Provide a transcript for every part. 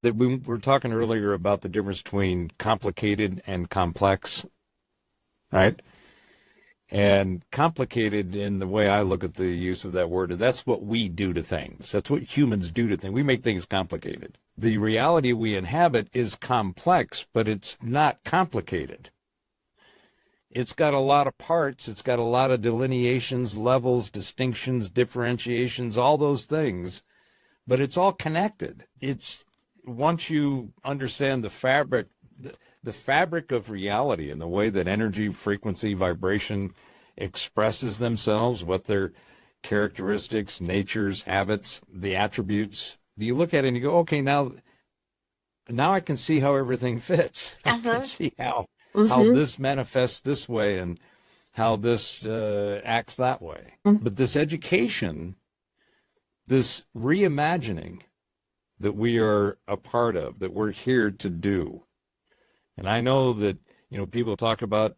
that we were talking earlier about the difference between complicated and complex, right? And complicated, in the way I look at the use of that word, that's what we do to things. That's what humans do to things. We make things complicated. The reality we inhabit is complex, but it's not complicated. It's got a lot of parts. It's got a lot of delineations, levels, distinctions, differentiations, all those things, but it's all connected. It's, once you understand the fabric of reality and the way that energy, frequency, vibration expresses themselves, what their characteristics, natures, habits, the attributes, you look at it and you go, okay, now I can see how everything fits. I can see how this manifests this way and how this acts that way. But this education, this reimagining that we are a part of, that we're here to do. And I know that, people talk about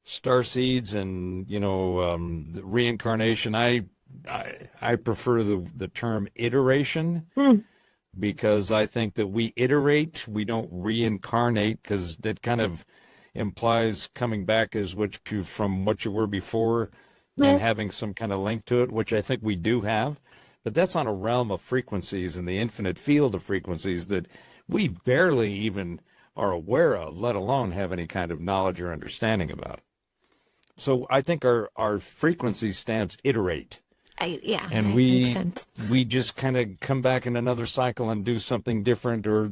star seeds and, the reincarnation. I prefer the term iteration, because I think that we iterate, we don't reincarnate, because that kind of implies coming back as from what you were before and having some kind of link to it, which I think we do have. But that's on a realm of frequencies and the infinite field of frequencies that we barely even are aware of, let alone have any kind of knowledge or understanding about. So I think our frequency stamps iterate. And we just kind of come back in another cycle and do something different, or,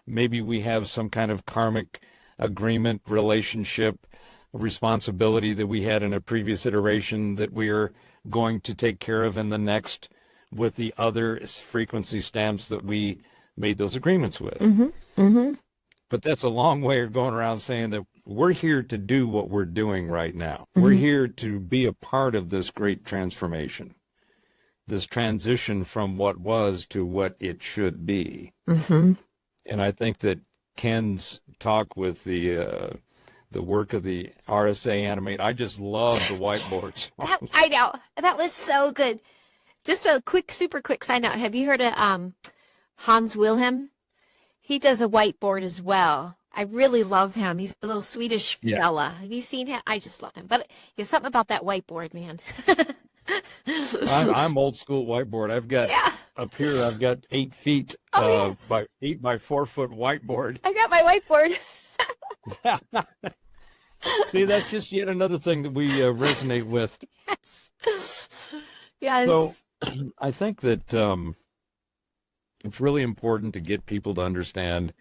maybe we have some kind of karmic agreement, relationship, responsibility that we had in a previous iteration that we are going to take care of in the next with the other frequency stamps that we made those agreements with. But that's a long way of going around saying that we're here to do what we're doing right now. We're here to be a part of this great transformation, this transition from what was to what it should be. And I think that Ken's talk with the work of the RSA Animate, I just love the whiteboards. I know. That was so good. Just a super quick side note. Have you heard of Hans Wilhelm? He does a whiteboard as well. I really love him. He's a little Swedish fella. Have you seen him? I just love him. But there's something about that whiteboard, man. I'm old school whiteboard. I've got up here, I've got 8 feet by 8 by 4 foot whiteboard. I got my whiteboard. See, that's just yet another thing that we resonate with. Yes. So I think that it's really important to get people to understand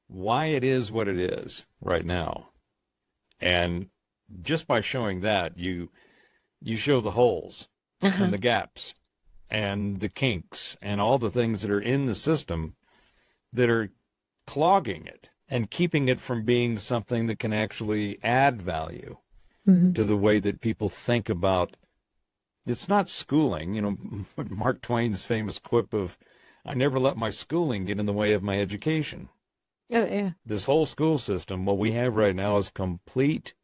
why it is what it is right now. And just by showing that, you show the holes and the gaps and the kinks and all the things that are in the system that are clogging it and keeping it from being something that can actually add value to the way that people think about. It's not schooling, Mark Twain's famous quip of, I never let my schooling get in the way of my education. Oh, yeah. This whole school system, what we have right now, is complete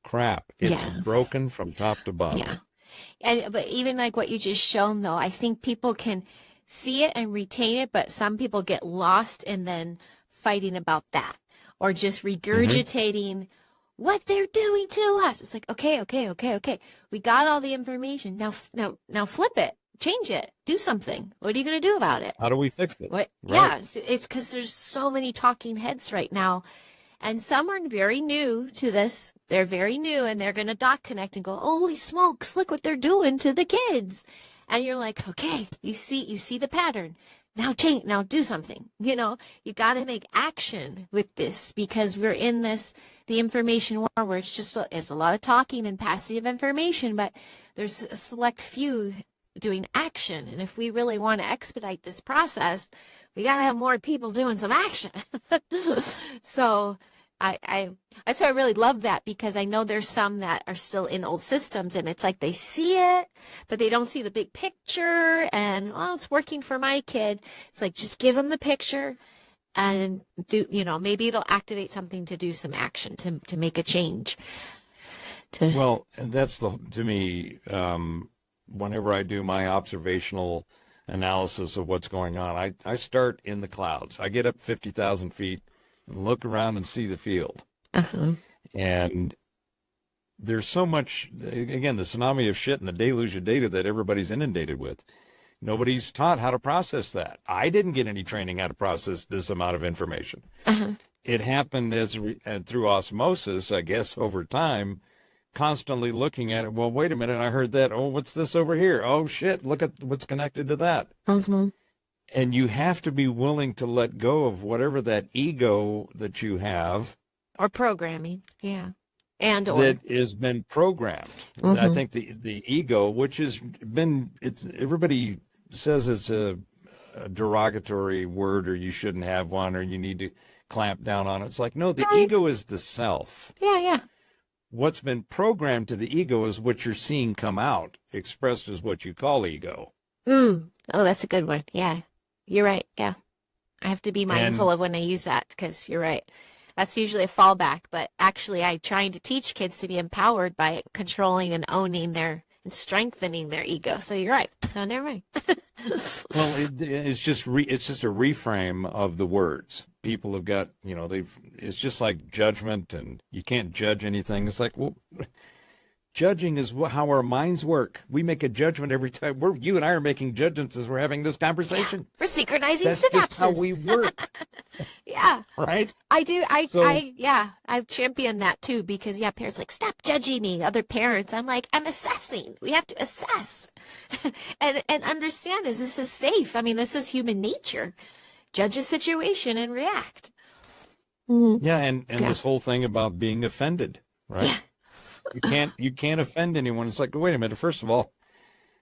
crap. It's broken from top to bottom. Yeah. But even like what you just shown, though, I think people can see it and retain it, but some people get lost in then fighting about that, or just regurgitating what they're doing to us. It's like, okay. We got all the information. Now flip it. Change it. Do something. What are you going to do about it? How do we fix it? What? Right. Yeah, it's because there's so many talking heads right now. And some are very new to this. They're very new, and they're going to dot connect and go, holy smokes, look what they're doing to the kids. And you're like, okay, you see the pattern. Now change, now do something. You got to make action with this, because we're in the information war where it's a lot of talking and passive information, but there's a select few doing action. And if we really want to expedite this process, we got to have more people doing some action. So that's why I really love that, because I know there's some that are still in old systems, and it's like they see it, but they don't see the big picture, and, it's working for my kid. It's like, just give them the picture and do, maybe it'll activate something to do some action, to make a change. Well, and that's to me, whenever I do my observational analysis of what's going on. I start in the clouds. I get up 50,000 feet and look around and see the field. Uh-huh. And there's so much, again, the tsunami of shit and the deluge of data that everybody's inundated with. Nobody's taught how to process that. I didn't get any training how to process this amount of information. Uh-huh. It happened through osmosis, I guess, over time, constantly looking at it. Well, wait a minute, I heard that. Oh, what's this over here? Oh, shit, look at what's connected to that. Uh-huh. And you have to be willing to let go of whatever that ego that you have. Or programming, yeah. And or. That has been programmed. Mm-hmm. I think the ego, which has been, everybody says it's a derogatory word, or you shouldn't have one, or you need to clamp down on it. It's like, no, the ego is the self. Yeah, yeah. What's been programmed to the ego is what you're seeing come out, expressed as what you call ego. Oh, that's a good one. Yeah, you're right. Yeah. I have to be mindful of when I use that, because you're right. That's usually a fallback, but actually I'm trying to teach kids to be empowered by controlling and owning and strengthening their ego. So you're right. Oh, never mind. Well, it's just a reframe of the words. People have got, it's just like judgment, and you can't judge anything. It's like, well, judging is how our minds work. We make a judgment every time. You and I are making judgments as we're having this conversation. Yeah, we're synchronizing That's synapses. just how we work. Yeah. Right? I do. I've championed that too, because parents are like, stop judging me. Other parents, I'm like, I'm assessing. We have to assess and understand this is safe. I mean, this is human nature. Judge a situation and react. Mm-hmm. Yeah. And this whole thing about being offended, right? Yeah. You can't offend anyone. It's like, wait a minute. First of all,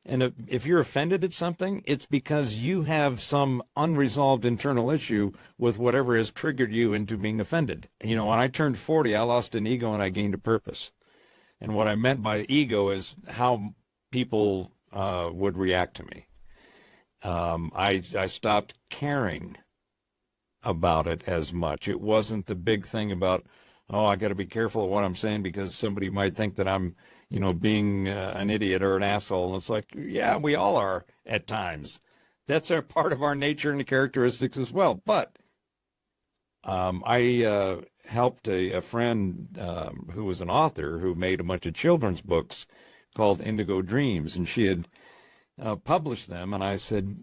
and if you're offended at something, it's because you have some unresolved internal issue with whatever has triggered you into being offended. When I turned 40, I lost an ego and I gained a purpose. And what I meant by ego is how people would react to me. I stopped caring about it as much. It wasn't the big thing about, oh, I got to be careful of what I'm saying because somebody might think that I'm, being an idiot or an asshole. And it's like, yeah, we all are at times. That's part of our nature and the characteristics as well. But I helped a friend who was an author who made a bunch of children's books called Indigo Dreams, and she had published them. And I said,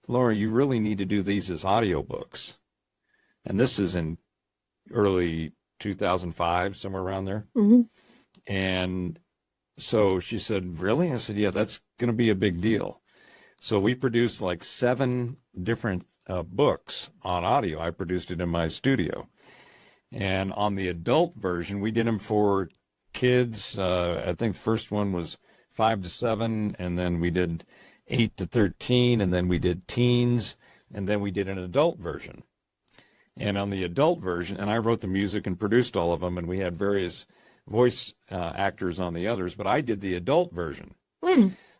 Laura, you really need to do these as audiobooks. And this is in early 2005, somewhere around there. Mm-hmm. And so she said, really? I said, yeah, that's going to be a big deal. So we produced like 7 different books on audio. I produced it in my studio. And on the adult version, we did them for kids. I think the first one was 5 to 7, and then we did 8 to 13, and then we did teens, and then we did an adult version. And on the adult version, and I wrote the music and produced all of them, and we had various voice actors on the others, but I did the adult version.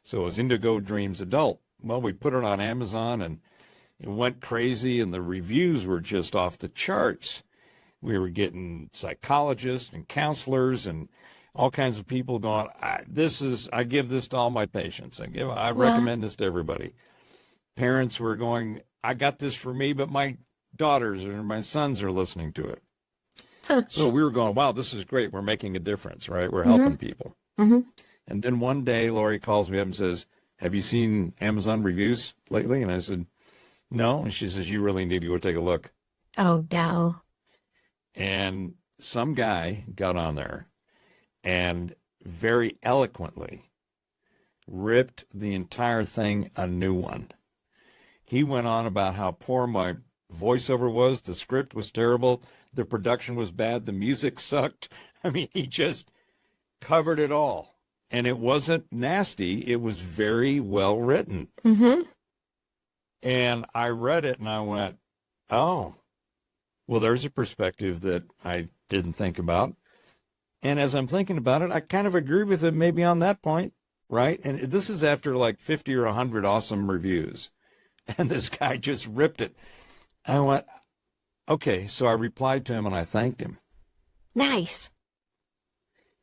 So it was Indigo Dreams Adult. Well, we put it on Amazon, and it went crazy, and the reviews were just off the charts. We were getting psychologists and counselors and all kinds of people going, I give this to all my patients. I recommend this to everybody. Parents were going, I got this for me, but my daughters or my sons are listening to it. So we were going, wow, this is great. We're making a difference, right? We're helping people. Mm-hmm. And then one day, Lori calls me up and says, have you seen Amazon reviews lately? And I said, no. And she says, you really need to go take a look. Oh, no. And some guy got on there and very eloquently ripped the entire thing a new one. He went on about how poor my voiceover was, the script was terrible, the production was bad, the music sucked. I mean, he just covered it all. And it wasn't nasty. It was very well written. Mm-hmm. And I read it and I went, oh, well, there's a perspective that I didn't think about. And as I'm thinking about it, I kind of agree with it maybe on that point, right? And this is after like 50 or 100 awesome reviews. And this guy just ripped it. I went, okay. So I replied to him and I thanked him. Nice.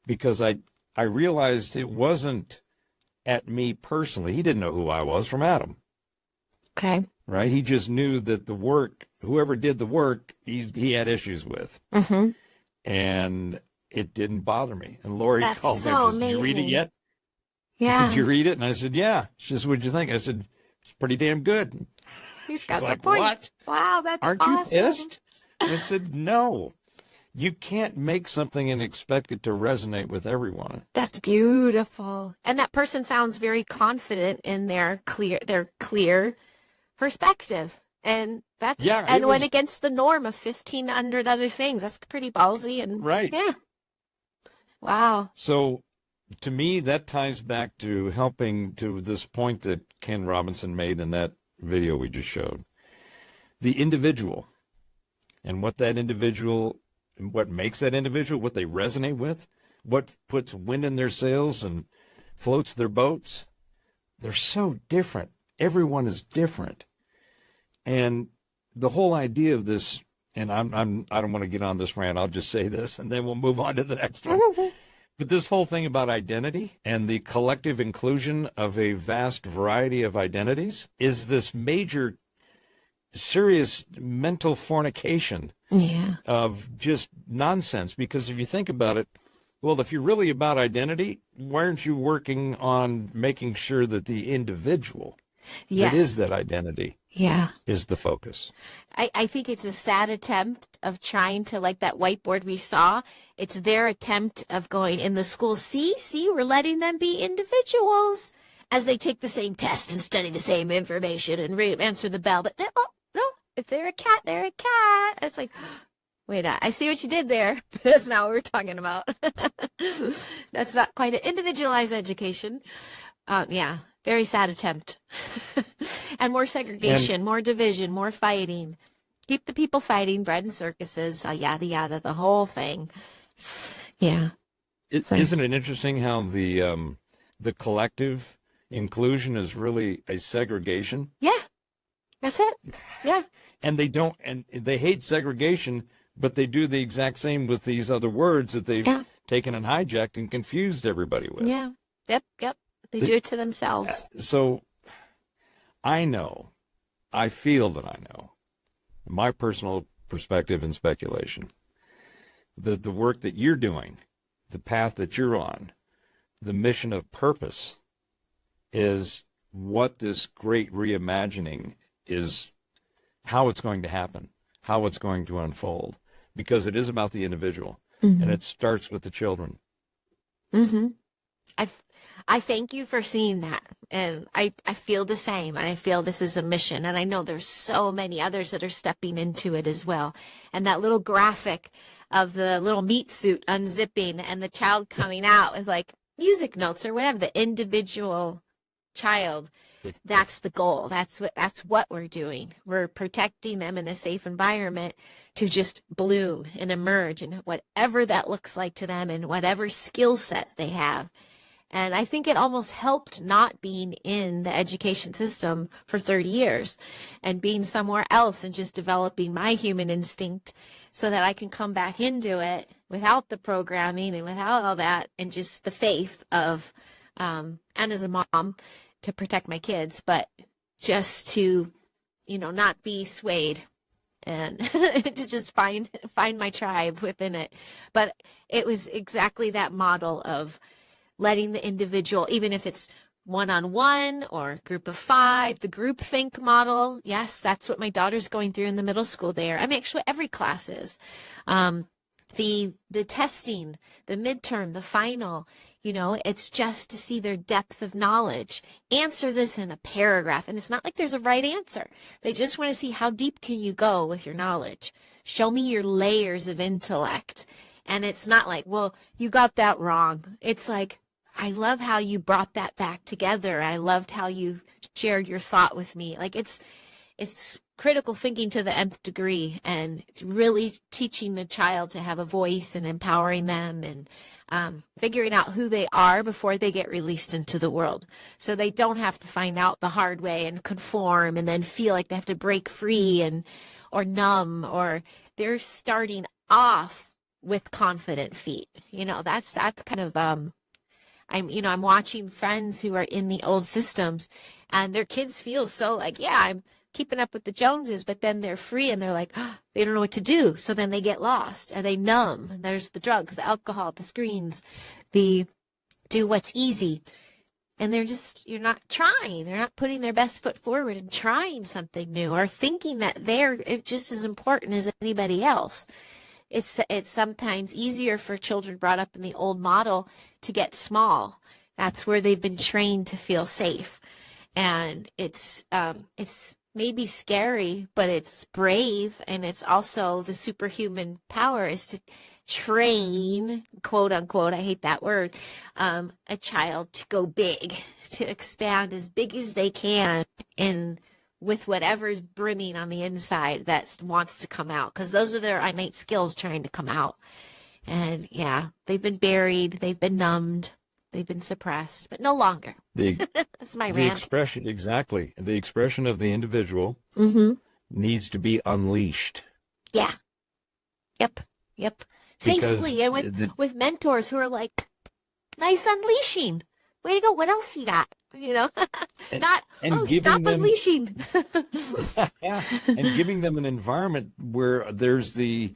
Because I realized it wasn't at me personally. He didn't know who I was from Adam. Okay. right? He just knew that the work, whoever did the work, he had issues with. Mm-hmm. And it didn't bother me. And Lori That's called me so and says, "Did you read it amazing. yet? Yeah. Did you read it?" And I said, "Yeah." She says, "What'd you think?" I said, "It's pretty damn good." He's She's got some like, point. "What? Wow, that's Aren't awesome. you pissed?" I said, "No. You can't make something and expect it to resonate with everyone." That's beautiful. And that person sounds very confident in their clear perspective. And that's Yeah, it and went was against the norm of 1,500 other things. That's pretty ballsy and right. yeah. Wow. So to me, that ties back to helping to this point that Ken Robinson made in that video we just showed. The individual and what that individual, what makes that individual, what they resonate with, what puts wind in their sails and floats their boats. They're so different. Everyone is different. And the whole idea of this, and I don't want to get on this rant, I'll just say this and then we'll move on to the next one. But this whole thing about identity and the collective inclusion of a vast variety of identities is this major, serious mental fornication Yeah. of just nonsense. Because if you think about it, well, if you're really about identity, why aren't you working on making sure that the individual Yes. that is that identity Yeah. is the focus? I think it's a sad attempt of trying to, like that whiteboard we saw, it's their attempt of going in the school, see, we're letting them be individuals as they take the same test and study the same information and answer the bell. But oh, no, if they're a cat, they're a cat. It's like, wait, I see what you did there. That's not what we're talking about. That's not quite an individualized education. Yeah, very sad attempt. And more segregation, more division, more fighting. Keep the people fighting, bread and circuses, yada, yada, the whole thing. Yeah. Isn't it interesting how the collective inclusion is really a segregation? Yeah, that's it. Yeah. And they hate segregation, but they do the exact same with these other words that they've taken and hijacked and confused everybody with. Yeah. Yep. They do it to themselves. So I feel that I know, my personal perspective and speculation, that the work that you're doing, the path that you're on, the mission of purpose is what this great reimagining is, how it's going to happen, how it's going to unfold, because it is about the individual, and it starts with the children. Mm-hmm. I thank you for seeing that. And I feel the same. And I feel this is a mission. And I know there's so many others that are stepping into it as well. And that little graphic of the little meat suit unzipping and the child coming out with like music notes or whatever, the individual child, that's the goal. That's what we're doing. We're protecting them in a safe environment to just bloom and emerge and whatever that looks like to them and whatever skill set they have. And I think it almost helped not being in the education system for 30 years and being somewhere else and just developing my human instinct so that I can come back into it without the programming and without all that and just the faith of, and as a mom to protect my kids, but just to, not be swayed and to just find my tribe within it. But it was exactly that model of letting the individual, even if it's one-on-one or group of 5, the group think model. Yes, that's what my daughter's going through in the middle school there. I mean, actually every class is. The testing, the midterm, the final, it's just to see their depth of knowledge. Answer this in a paragraph. And it's not like there's a right answer. They just want to see how deep can you go with your knowledge. Show me your layers of intellect. And it's not like, well, you got that wrong. It's like, I love how you brought that back together. I loved how you shared your thought with me. Like it's critical thinking to the nth degree and really teaching the child to have a voice and empowering them and figuring out who they are before they get released into the world. So they don't have to find out the hard way and conform and then feel like they have to break free or numb, or they're starting off with confident feet. That's kind of, I'm watching friends who are in the old systems, and their kids feel so like, yeah, I'm keeping up with the Joneses, but then they're free and they're like, oh, they don't know what to do. So then they get lost and they numb. And there's the drugs, the alcohol, the screens, the do what's easy. And you're not trying. They're not putting their best foot forward and trying something new or thinking that they're just as important as anybody else. It's sometimes easier for children brought up in the old model to get small. That's where they've been trained to feel safe. And it's maybe scary, but it's brave. And it's also the superhuman power is to train, quote unquote, I hate that word, a child to go big, to expand as big as they can with whatever's brimming on the inside that wants to come out, because those are their innate skills trying to come out. And yeah, they've been buried, they've been numbed, they've been suppressed, but no longer. That's my rant. Exactly. The expression of the individual needs to be unleashed. Yeah. Yep. Safely, and with mentors who are like, nice unleashing. Way to go. What else you got? Stop unleashing. And giving them an environment where there's the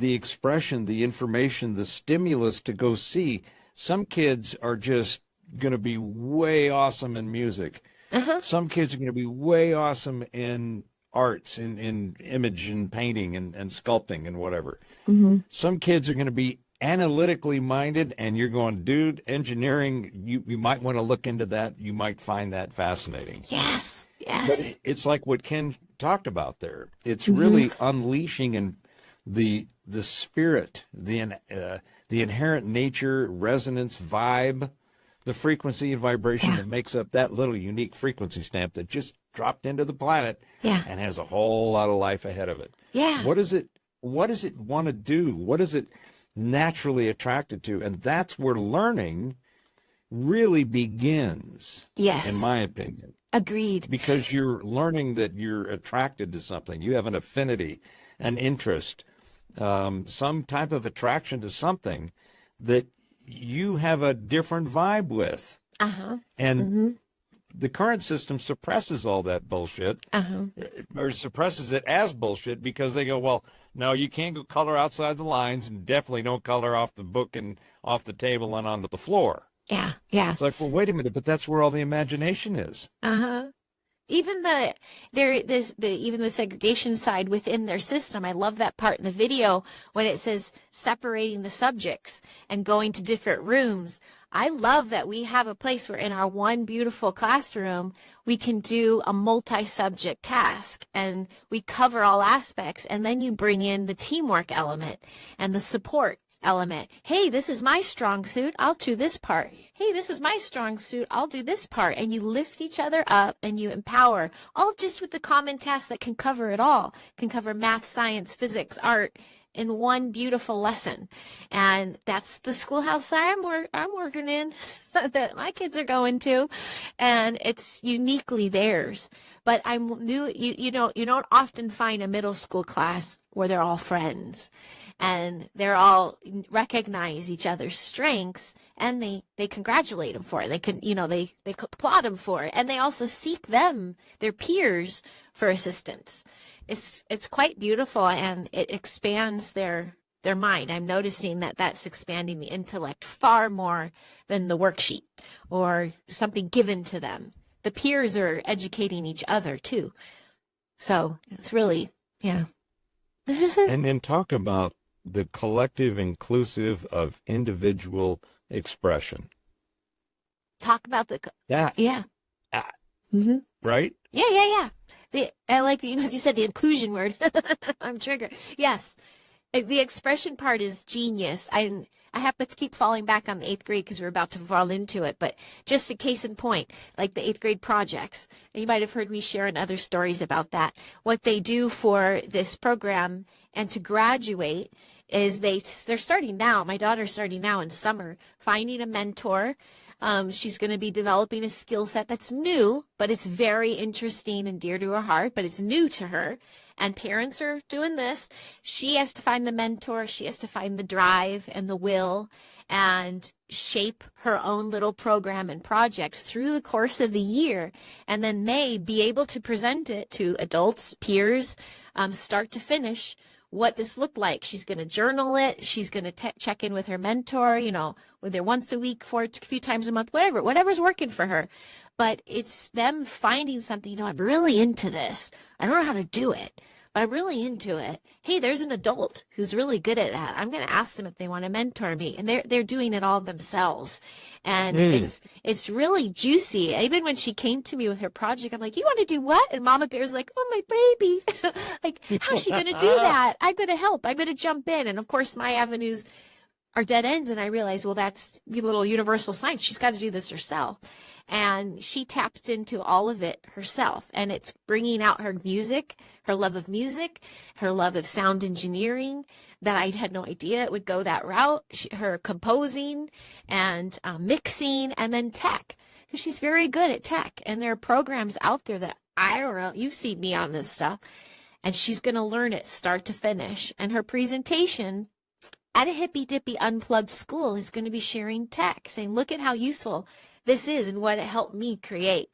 expression, the information, the stimulus to go see. Some kids are just going to be way awesome in music. Some kids are going to be way awesome in arts, in image and painting and sculpting and whatever. Some kids are going to be analytically minded, and you're going, dude, engineering, you might want to look into that. You might find that fascinating. Yes. But it's like what Ken talked about there. It's really unleashing and the spirit, the inherent nature, resonance, vibe, the frequency and vibration that makes up that little unique frequency stamp that just dropped into the planet and has a whole lot of life ahead of it. Yeah. What does it want to do? What is it naturally attracted to? And that's where learning really begins. Yes. In my opinion. Agreed. Because you're learning that you're attracted to something. You have an affinity, an interest, some type of attraction to something that you have a different vibe with. And the current system suppresses all that bullshit, or suppresses it as bullshit, because they go, well, no, you can't go color outside the lines, and definitely don't color off the book and off the table and onto the floor. Yeah. It's like, well, wait a minute, but that's where all the imagination is. Even even the segregation side within their system. I love that part in the video when it says separating the subjects and going to different rooms. I love that we have a place where in our one beautiful classroom, we can do a multi-subject task and we cover all aspects. And then you bring in the teamwork element and the support element. Hey, this is my strong suit. I'll do this part. Hey, this is my strong suit. I'll do this part. And you lift each other up and you empower, all just with the common task that can cover it all. Can cover math, science, physics, art in one beautiful lesson. And that's the schoolhouse I'm working in that my kids are going to. And it's uniquely theirs. But you don't often find a middle school class where they're all friends and they're all recognize each other's strengths and they congratulate them for it. They applaud them for it. And they also seek their peers, for assistance. It's quite beautiful, and it expands their mind. I'm noticing that that's expanding the intellect far more than the worksheet or something given to them. The peers are educating each other too. So it's really, yeah. And then talk about the collective inclusive of individual expression. Talk about that. Yeah. Right? Yeah. I like, as you said, the inclusion word. I'm triggered. Yes. The expression part is genius. I have to keep falling back on the 8th grade because we're about to fall into it. But just a case in point, like the 8th grade projects. You might have heard me share in other stories about that. What they do for this program and to graduate is they're starting now. My daughter's starting now in summer, finding a mentor. She's going to be developing a skill set that's new, but it's very interesting and dear to her heart, but it's new to her. and parents are doing this. She has to find the mentor. She has to find the drive and the will and shape her own little program and project through the course of the year, and then may be able to present it to adults, peers, start to finish, what this looked like. She's going to journal it. She's going to check in with her mentor, whether once a week, a few times a month, whatever's working for her. But it's them finding something, I'm really into this. I don't know how to do it, but I'm really into it. Hey, there's an adult who's really good at that. I'm going to ask them if they want to mentor me. And they're doing it all themselves. And it's really juicy. Even when she came to me with her project, I'm like, you want to do what? And Mama Bear's like, oh, my baby. Like, how's she going to do that? I'm going to help. I'm going to jump in. And of course, my avenues are dead ends. And I realized, well, that's little universal science. She's got to do this herself. And she tapped into all of it herself. And it's bringing out her music, her love of music, her love of sound engineering, that I had no idea it would go that route. Her composing and mixing, and then tech. Because she's very good at tech. And there are programs out there that, I don't know, you've seen me on this stuff. And she's going to learn it start to finish. And her presentation at a hippy-dippy unplugged school is going to be sharing tech, saying, look at how useful this is and what it helped me create.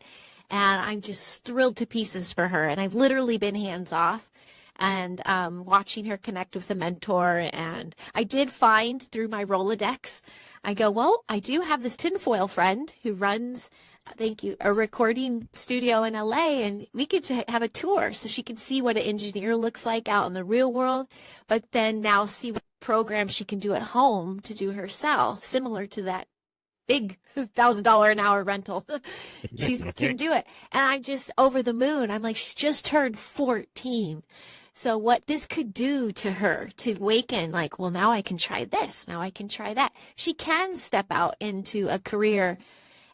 And I'm just thrilled to pieces for her. And I've literally been hands off and watching her connect with the mentor. And I did find through my Rolodex, I go, well, I do have this tinfoil friend who runs, thank you, a recording studio in LA, and we get to have a tour so she can see what an engineer looks like out in the real world, but then now see what program she can do at home to do herself, similar to that big $1,000 an hour rental. She can do it. And I'm just over the moon. I'm like, she's just turned 14. So what this could do to her to awaken, like, well, now I can try this. Now I can try that. She can step out into a career.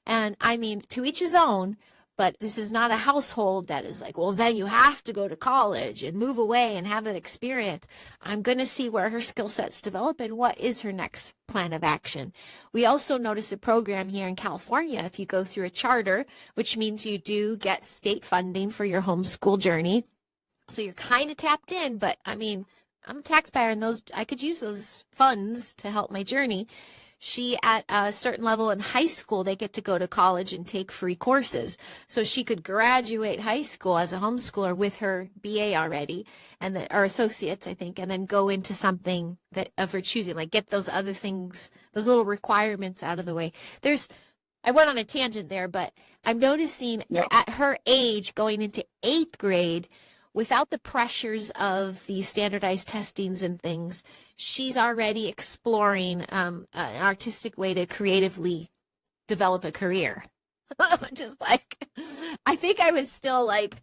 And I mean, to each his own, but this is not a household that is like, well, then you have to go to college and move away and have that experience. I'm going to see where her skill sets develop and what is her next plan of action. We also notice a program here in California, if you go through a charter, which means you do get state funding for your homeschool journey. So you're kind of tapped in, but I mean, I'm a taxpayer and I could use those funds to help my journey. She, at a certain level in high school, they get to go to college and take free courses. So she could graduate high school as a homeschooler with her BA already, or associates, I think, and then go into something that of her choosing, like get those other things, those little requirements out of the way. I went on a tangent there, but I'm noticing at her age, going into 8th grade, without the pressures of the standardized testings and things, she's already exploring an artistic way to creatively develop a career. Just like, I think I was still like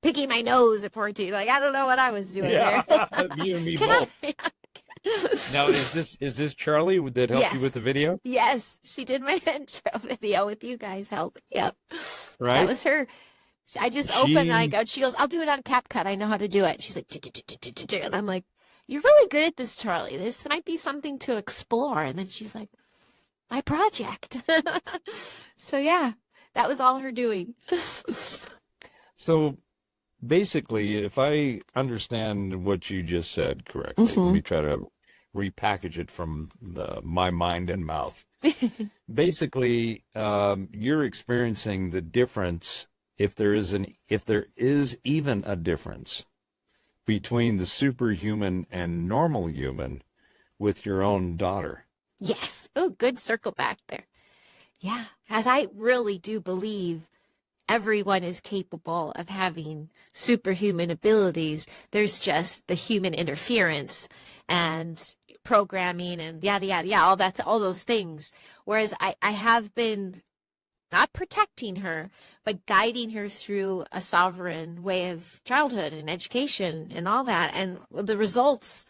picking my nose at 14. Like, I don't know what I was doing there. You and me both. Now, is this Charlie that helped you with the video? Yes, she did my intro video with you guys help. Yep. Right. That was her. I just opened and she goes, I'll do it on CapCut. I know how to do it. She's like, and I'm like, you're really good at this, Charlie. This might be something to explore. And then she's like, my project. So yeah, that was all her doing. So basically, if I understand what you just said correctly, let me try to repackage it from my mind and mouth. Basically, you're experiencing the difference, if there is even a difference between the superhuman and normal human with your own daughter. Yes. Oh, good circle back there. Yeah. As I really do believe everyone is capable of having superhuman abilities. There's just the human interference and programming and yada, yada, yada, all those things. Whereas I have been not protecting her, but guiding her through a sovereign way of childhood and education and all that. And the results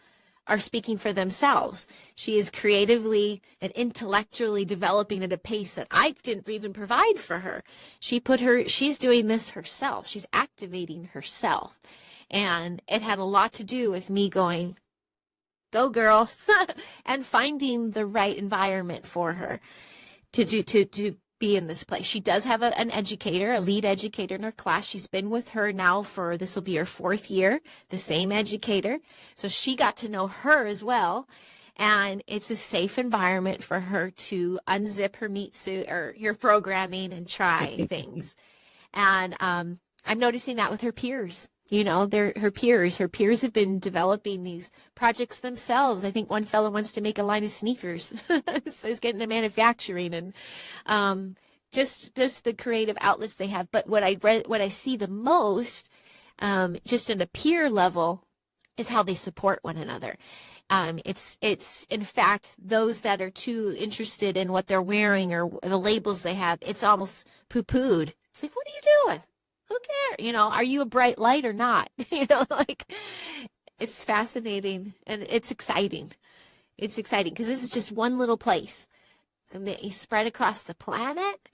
are speaking for themselves. She is creatively and intellectually developing at a pace that I didn't even provide for her. She's doing this herself. She's activating herself. And it had a lot to do with me going, go girl, and finding the right environment for her to be in this place. She does have an educator, a lead educator in her class. She's been with her now for, this will be her 4th year, the same educator. So she got to know her as well. And it's a safe environment for her to unzip her meat suit or your programming and try things. And I'm noticing that with her peers. You know, they're her peers. Her peers have been developing these projects themselves. I think one fellow wants to make a line of sneakers, so he's getting into manufacturing, and just the creative outlets they have. But what I see the most, just at a peer level, is how they support one another. It's in fact those that are too interested in what they're wearing or the labels they have. It's almost poo-pooed. It's like, what are you doing? Who cares? You know, are you a bright light or not? You know, like, it's fascinating and it's exciting. It's exciting because this is just one little place. And you spread across the planet.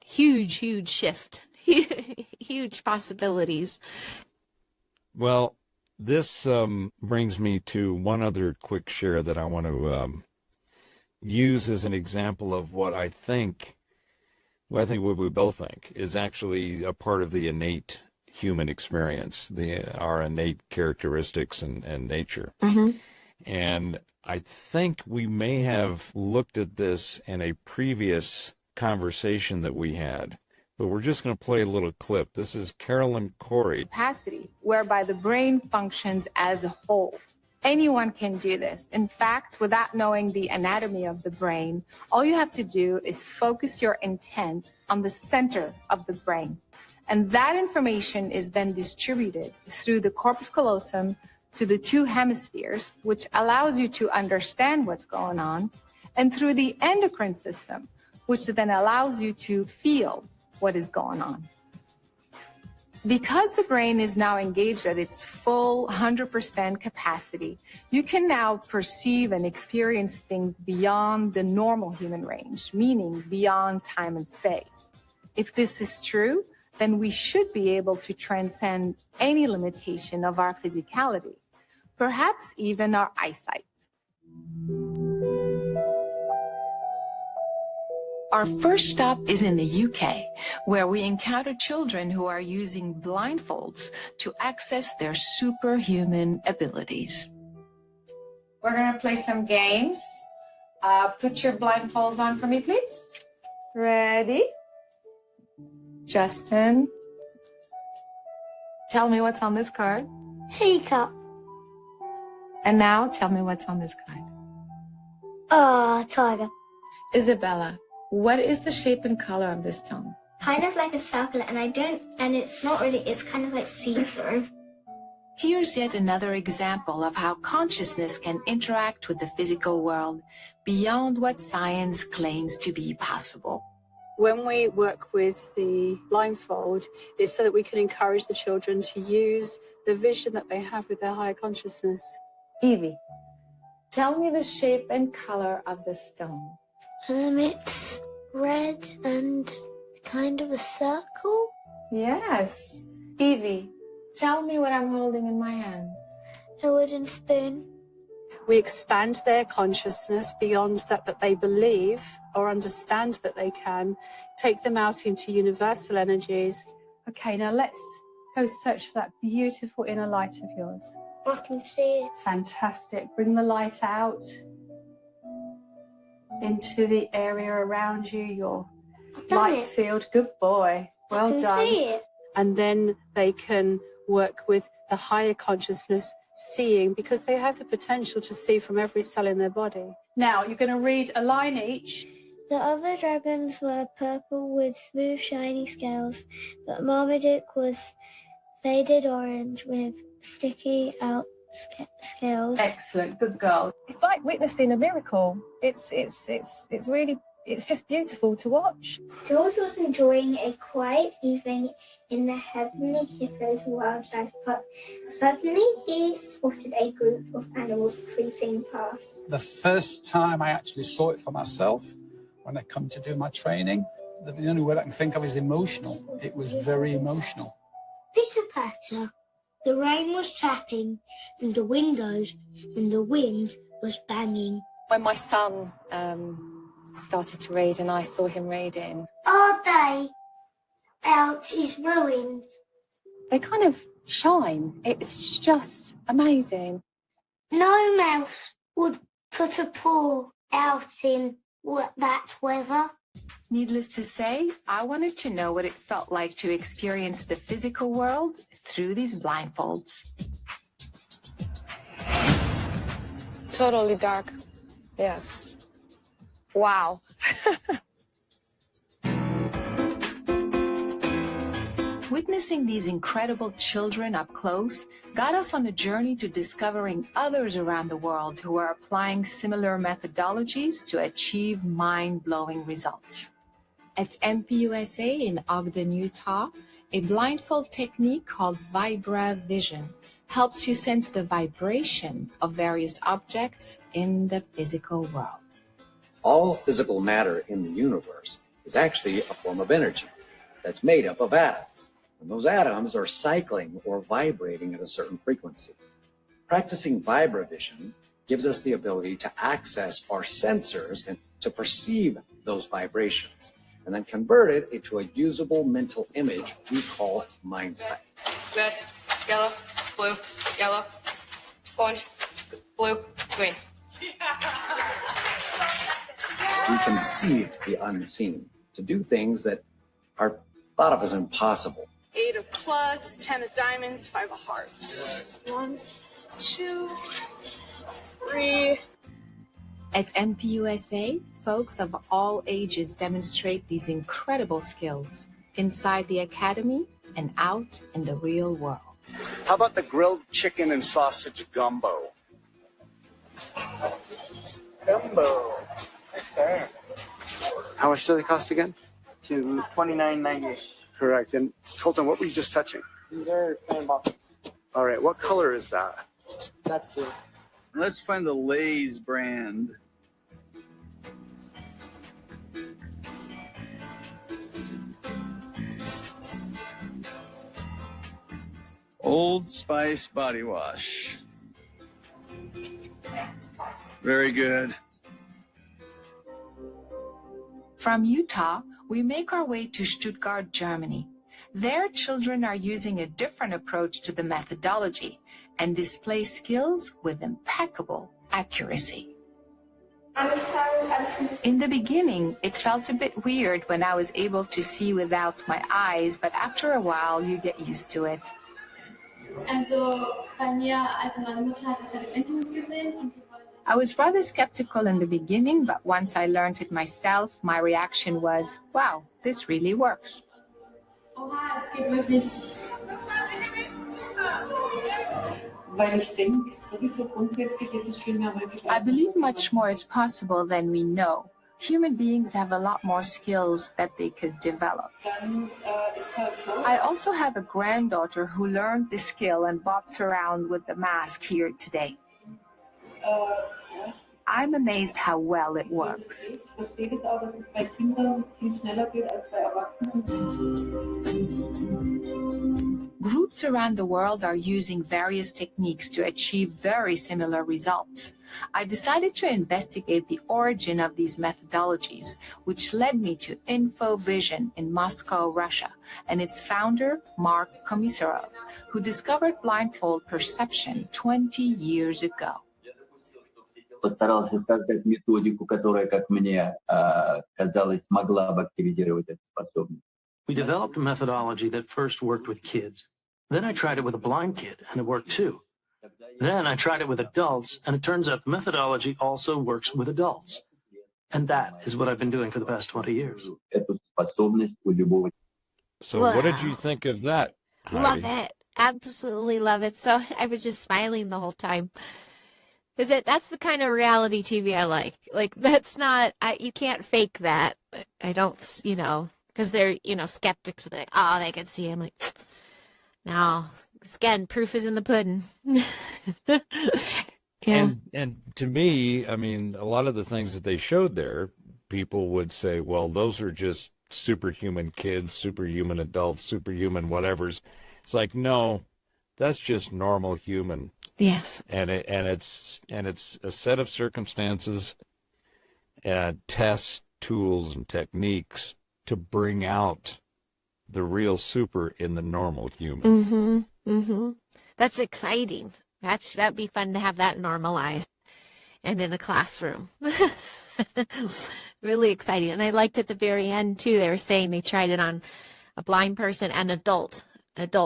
Huge shift. Huge possibilities. Well, this brings me to one other quick share that I want to use as an example of what I think what we both think is actually a part of the innate human experience, our innate characteristics and nature. Mm-hmm. And I think we may have looked at this in a previous conversation that we had, but we're just going to play a little clip. This is Carolyn Corey. Capacity whereby the brain functions as a whole. Anyone can do this. In fact, without knowing the anatomy of the brain, all you have to do is focus your intent on the center of the brain. And that information is then distributed through the corpus callosum to the 2 hemispheres, which allows you to understand what's going on, and through the endocrine system, which then allows you to feel what is going on. Because the brain is now engaged at its full 100% capacity, you can now perceive and experience things beyond the normal human range, meaning beyond time and space. If this is true, then we should be able to transcend any limitation of our physicality, perhaps even our eyesight. Our first stop is in the UK, where we encounter children who are using blindfolds to access their superhuman abilities. We're going to play some games. Put your blindfolds on for me, please. Ready? Justin, tell me what's on this card. Teacup. And now tell me what's on this card. Tiger. Isabella, what is the shape and color of this stone? Kind of like a circle, and it's not really, it's kind of like see-through. Here's yet another example of how consciousness can interact with the physical world beyond what science claims to be possible. When we work with the blindfold, it's so that we can encourage the children to use the vision that they have with their higher consciousness. Evie, tell me the shape and color of the stone. It's red and kind of a circle. Yes. Evie, tell me what I'm holding in my hand. A wooden spoon. We expand their consciousness beyond that they believe or understand that they can, take them out into universal energies. Okay, now let's go search for that beautiful inner light of yours. I can see it. Fantastic. Bring the light out into the area around you, your light field. Good boy. Well done. I can see it. And then they can work with the higher consciousness, seeing, because they have the potential to see from every cell in their body. Now, you're going to read a line each. The other dragons were purple with smooth, shiny scales, but Marmaduke was faded orange with sticky out scales. Excellent. Good girl. It's like witnessing a miracle. It's really, it's just beautiful to watch. George was enjoying a quiet evening in the Heavenly Hippos wildlife park. Suddenly, he spotted a group of animals creeping past. The first time I actually saw it for myself, when I come to do my training, the only word I can think of is emotional. It was very emotional. Pitter-patter. The rain was tapping, and the windows and the wind was banging. When my son started to raid and I saw him raiding. Our day out is ruined. They kind of shine. It's just amazing. No mouse would put a paw out in that weather. Needless to say, I wanted to know what it felt like to experience the physical world through these blindfolds. Totally dark. Yes. Wow. Witnessing these incredible children up close got us on a journey to discovering others around the world who are applying similar methodologies to achieve mind-blowing results. At MPUSA in Ogden, Utah, a blindfold technique called Vibra Vision helps you sense the vibration of various objects in the physical world. All physical matter in the universe is actually a form of energy that's made up of atoms. And those atoms are cycling or vibrating at a certain frequency. Practicing vibrovision gives us the ability to access our sensors and to perceive those vibrations, and then convert it into a usable mental image we call mindsight. Red, yellow, blue, yellow, orange, blue, green. We can see the unseen, to do things that are thought of as impossible. 8 of clubs, 10 of diamonds, 5 of hearts. 1, 2, 3. At MPUSA, folks of all ages demonstrate these incredible skills inside the academy and out in the real world. How about the grilled chicken and sausage gumbo? Gumbo. Okay. How much do they cost again? To $29.90. Correct. And Colton, what were you just touching? These are fan boxes. All right. What color is that? That's it. Let's find the Lay's brand. Old Spice body wash. Very good. From Utah, we make our way to Stuttgart, Germany. There, children are using a different approach to the methodology and display skills with impeccable accuracy. In the beginning, it felt a bit weird when I was able to see without my eyes, but after a while, you get used to it. I was rather skeptical in the beginning, but once I learned it myself, my reaction was, wow, this really works. I believe much more is possible than we know. Human beings have a lot more skills that they could develop. I also have a granddaughter who learned the skill and bops around with the mask here today. I'm amazed how well it works. Groups around the world are using various techniques to achieve very similar results. I decided to investigate the origin of these methodologies, which led me to InfoVision in Moscow, Russia, and its founder, Mark Komisarov, who discovered blindfold perception 20 years ago. Постарался создать методику, которая, как мне казалось, могла бы активизировать эту способность. We developed a methodology that first worked with kids. Then I tried it with a blind kid, and it worked too. Then I tried it with adults, and it turns out the methodology also works with adults. And that is what I've been doing for the past 20 years. Эту способность у любого. So what did you think of that, Heidi? Love it. Absolutely love it. So I was just smiling the whole time. That's the kind of reality TV I like. Like, that's not, you can't fake that. I don't, because they're, skeptics will be like, oh, they can see. I'm like, no, again, proof is in the pudding. Yeah. And to me, I mean, a lot of the things that they showed there, people would say, well, those are just superhuman kids, superhuman adults, superhuman whatevers. It's like, no, that's just normal human. Yes. And it's a set of circumstances, tests, tools, and techniques to bring out the real super in the normal human. That's exciting. That'd be fun to have that normalized and in a classroom. Really exciting. And I liked at the very end too, they were saying they tried it on a blind person and adult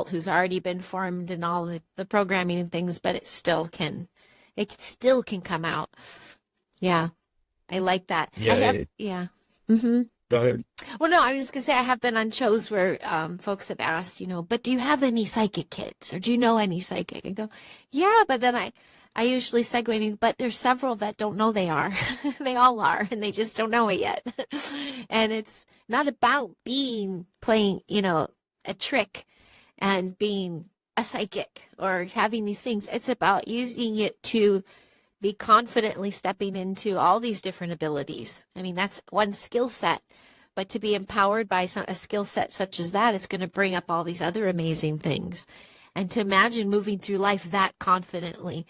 who's already been formed and all the programming and things, but it still can come out. Yeah. I like that. Yeah. Go ahead. Well, no, I was just going to say I have been on shows where folks have asked, but do you have any psychic kids or do you know any psychic? I go, yeah, but then I usually segue, but there's several that don't know they are. They all are, and they just don't know it yet. And it's not about playing, a trick and being a psychic or having these things. It's about using it to be confidently stepping into all these different abilities. I mean, that's one skill set, but to be empowered by a skill set such as that, it's going to bring up all these other amazing things. And to imagine moving through life that confidently,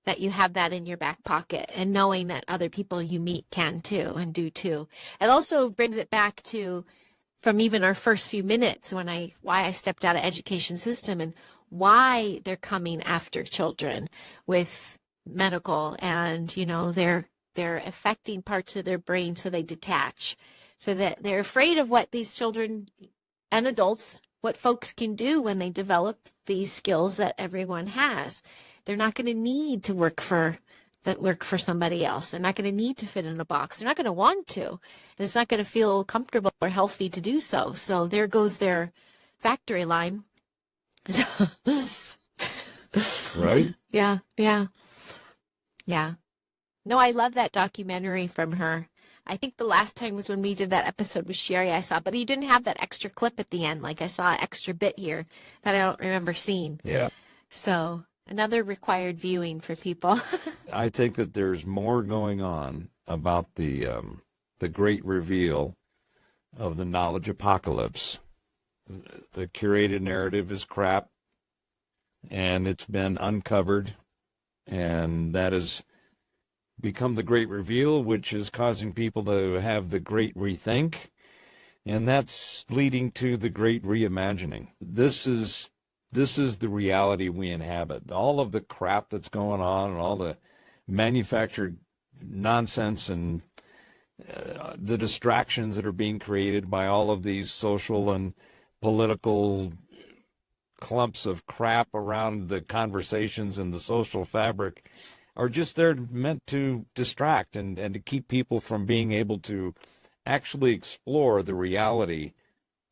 that you have that in your back pocket and knowing that other people you meet can too and do too. It also brings it back to from even our first few minutes why I stepped out of education system and why they're coming after children with medical and they're affecting parts of their brain so they detach, so that they're afraid of what these children and adults, what folks can do when they develop these skills that everyone has. They're not going to need to work for somebody else. They're not going to need to fit in a box. They're not going to want to, and it's not going to feel comfortable or healthy to do so. So there goes their factory line. Right? Yeah. No, I love that documentary from her. I think the last time was when we did that episode with Sherry I saw, but he didn't have that extra clip at the end. Like I saw an extra bit here that I don't remember seeing. Yeah. So another required viewing for people. I think that there's more going on about the great reveal of the knowledge apocalypse. The curated narrative is crap, and it's been uncovered, and that has become the great reveal, which is causing people to have the great rethink, and that's leading to the great reimagining. This is the reality we inhabit. All of the crap that's going on and all the manufactured nonsense and the distractions that are being created by all of these social and political clumps of crap around the conversations and the social fabric are just there meant to distract and to keep people from being able to actually explore the reality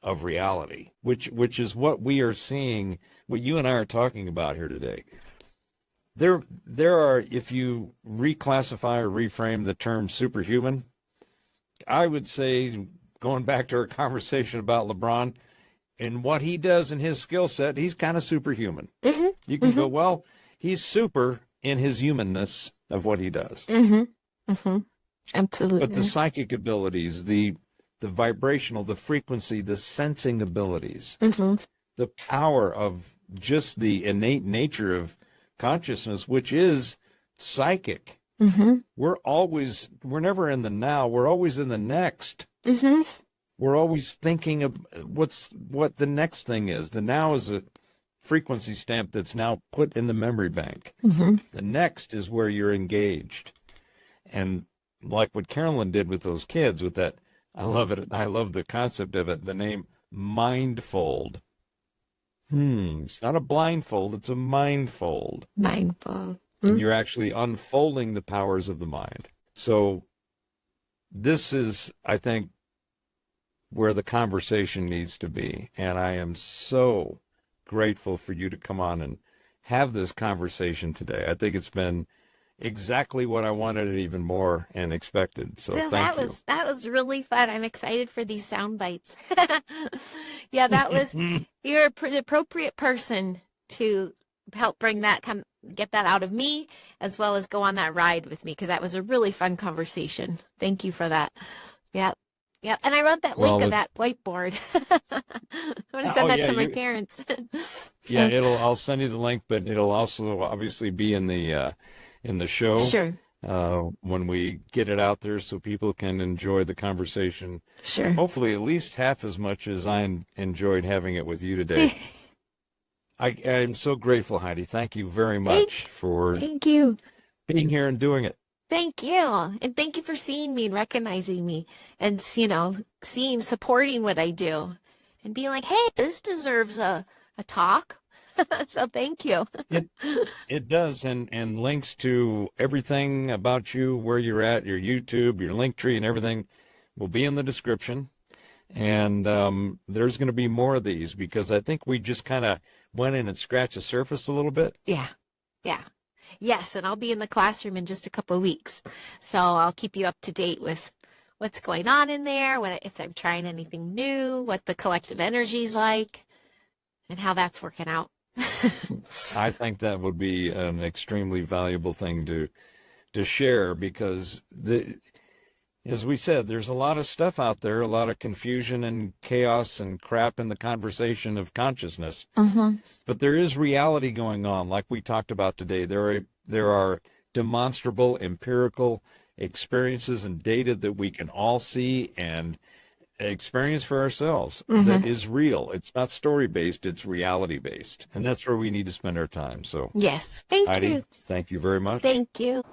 of reality, which is what we are seeing, what you and I are talking about here today. There are, if you reclassify or reframe the term superhuman, I would say, going back to our conversation about LeBron, and what he does in his skill set, he's kind of superhuman. You can go, well, he's super in his humanness of what he does. Absolutely. But the psychic abilities, the vibrational, the frequency, the sensing abilities, the power of just the innate nature of consciousness, which is psychic. We're never in the now. We're always in the next. We're always thinking of what the next thing is. The now is a frequency stamp that's now put in the memory bank. The next is where you're engaged. And like what Carolyn did with those kids, with that, I love it. I love the concept of it. The name mindfold. It's not a blindfold. It's a mindfold. Mindfold. And you're actually unfolding the powers of the mind. So this is, I think, where the conversation needs to be. And I am so grateful for you to come on and have this conversation today. I think it's been exactly what I wanted and even more and expected. So thank you. That was really fun. I'm excited for these sound bites. Yeah, that was, you're the appropriate person to help get that out of me, as well as go on that ride with me, because that was a really fun conversation. Thank you for that. Yeah. Yeah, and I wrote that link of that whiteboard. I'm going to send that to my parents. Yeah, I'll send you the link, but it'll also obviously be in the show. Sure. when we get it out there so people can enjoy the conversation. Sure. Hopefully at least half as much as I enjoyed having it with you today. I'm so grateful, Heidi. Thank you very much for Thank you. being here and doing it. Thank you. And thank you for seeing me and recognizing me and, supporting what I do and being like, hey, this deserves a talk. So thank you. It does. And links to everything about you, where you're at, your YouTube, your link tree and everything will be in the description. And there's going to be more of these because I think we just kind of went in and scratched the surface a little bit. Yeah. Yes, and I'll be in the classroom in just a couple of weeks. So I'll keep you up to date with what's going on in there, if I'm trying anything new, what the collective energy is like, and how that's working out. I think that would be an extremely valuable thing to share because, as we said, there's a lot of stuff out there, a lot of confusion and chaos and crap in the conversation of consciousness. But there is reality going on, like we talked about today. There are demonstrable, empirical experiences and data that we can all see and experience for ourselves that is real. It's not story-based, it's reality-based. And that's where we need to spend our time. So, yes, thank Heidi, you. thank you very much. Thank you.